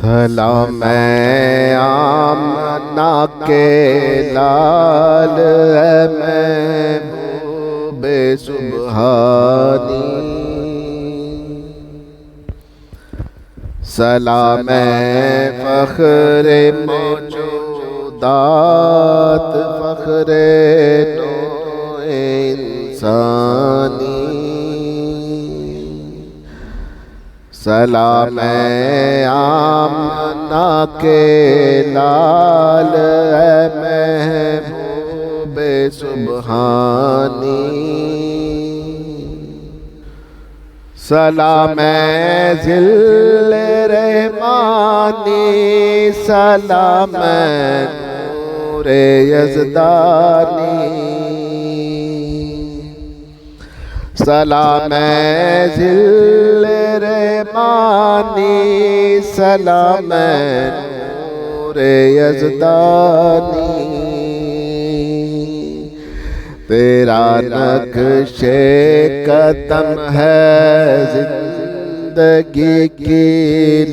سلام آمنہ کے لال ہے محبوب سبحانی، سلام فخر موجودات، فخر نوع انسانی، سلام آمنہ کے لال ہے محبوب سبحانی، سلام ذل رحمانی، سلام نور یزدانی، سلام ذل رحمانی، سلام نور یزدانی، تیرا نقش قدم ہے زندگی کی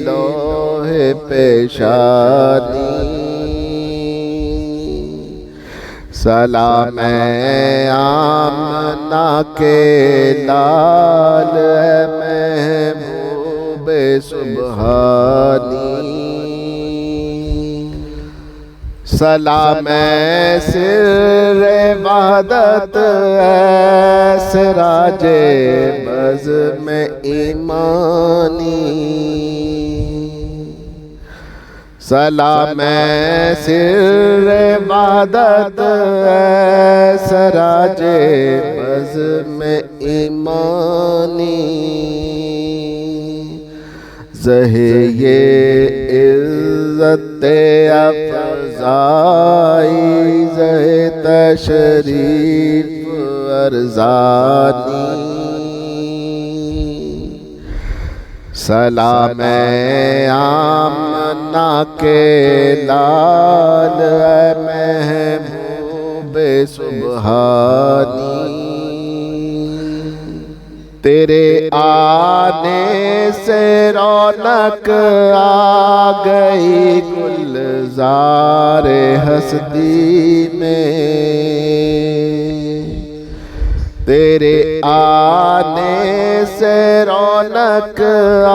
لوح پیشانی، سلام آمنہ کے لال ہے محبوب سبحانی، سلام سر وحدت ہے سراج بزم ایمانی، سلام سر وحدت ہے سراج بزم ایمانی، زہی عزت افزائی، زہی تشریف ارزانی، سلام آمنہ کے لال ہے محبوب سبحانی، تیرے آنے سے رونق آ گئی گلزار ہستی میں، تیرے آنے سے رونق آ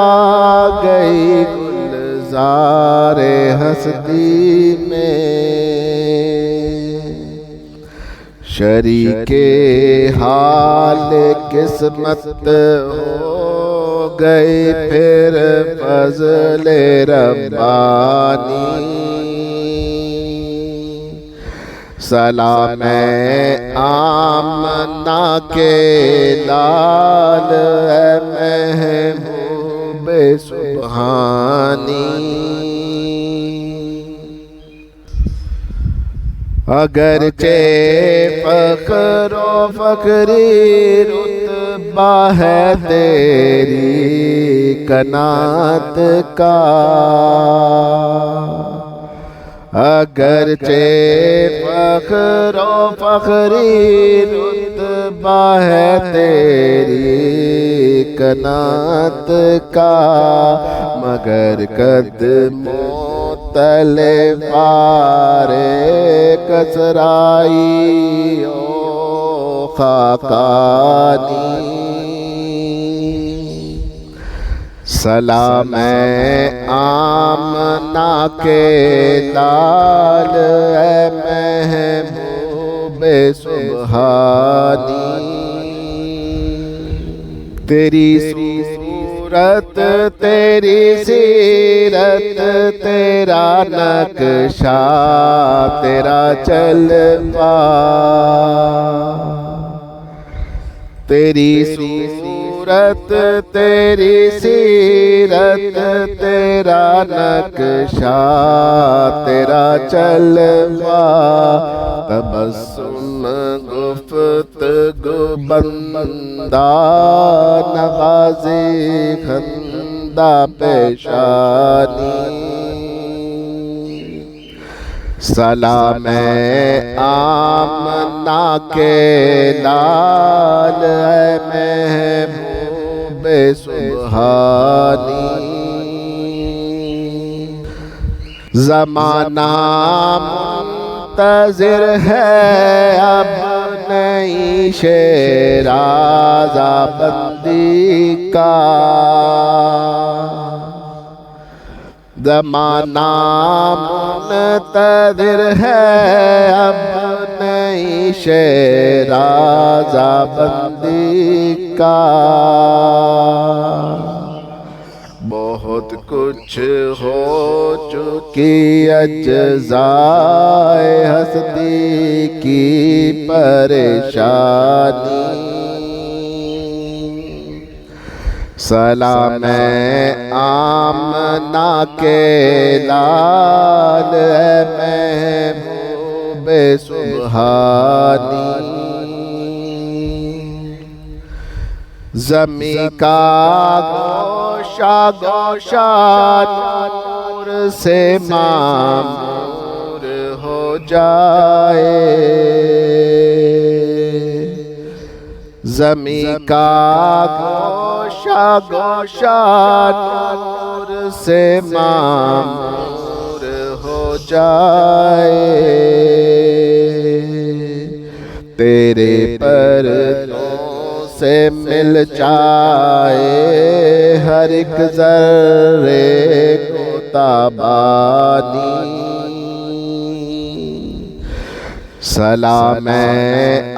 گئی گلزار ہستی میں، شریک حال قسمت ہو گئی پھر فضل ربانی، سلام آمنہ کے لال ہے محبوب سبحانی، اگرچہ فخر و فخری رتبہ ہے تیری کنات کا، اگرچہ فخر و فخری رتبہ ہے تیری کنات کا، مگر قدموں تلے پارے کسرائی او خاقانی، سلام آمنہ کے لال ہے محبوب سبحانی، تیری صورت تیری سیرت تیرا نقشہ تیرا جلوہ، تیری صورت تیری سیرت تیرا نقشہ تیرا جلوہ، تبسم گفتگو بندہ نوازی خندہ پیشانی، سلام آمنہ کے لال ہے محبوب سبحانی، زمانہ منتظر ہے اب نئی شیرازہ بندی کا، زمانہ منتظر ہے اب نئی شیرازہ بندی کا۔ بہت کچھ ہو چکی اجزائے ہستی کی پریشانی، سلام آمنہ کے لال ہے محبوب سبحانی، زمیں کا گوشہ گوشہ نور سے معمور ہو جائے، زمیں کا گوشہ گوشہ نور سے معمور ہو جائے، تیرے پردوں سے مل جائے ہر ایک ذرے کو تابانی، سلام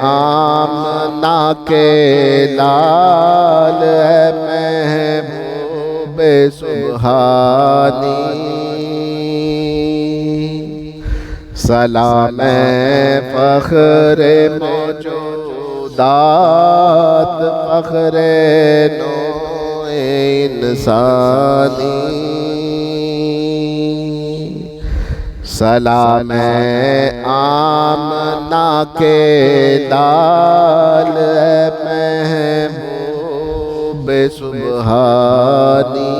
آمنہ کے لال ہے محبوب سبحانی، سلام فخر موجودات فخر نوع انسانی، سلام آمنہ کے لال محبوب سبحانی،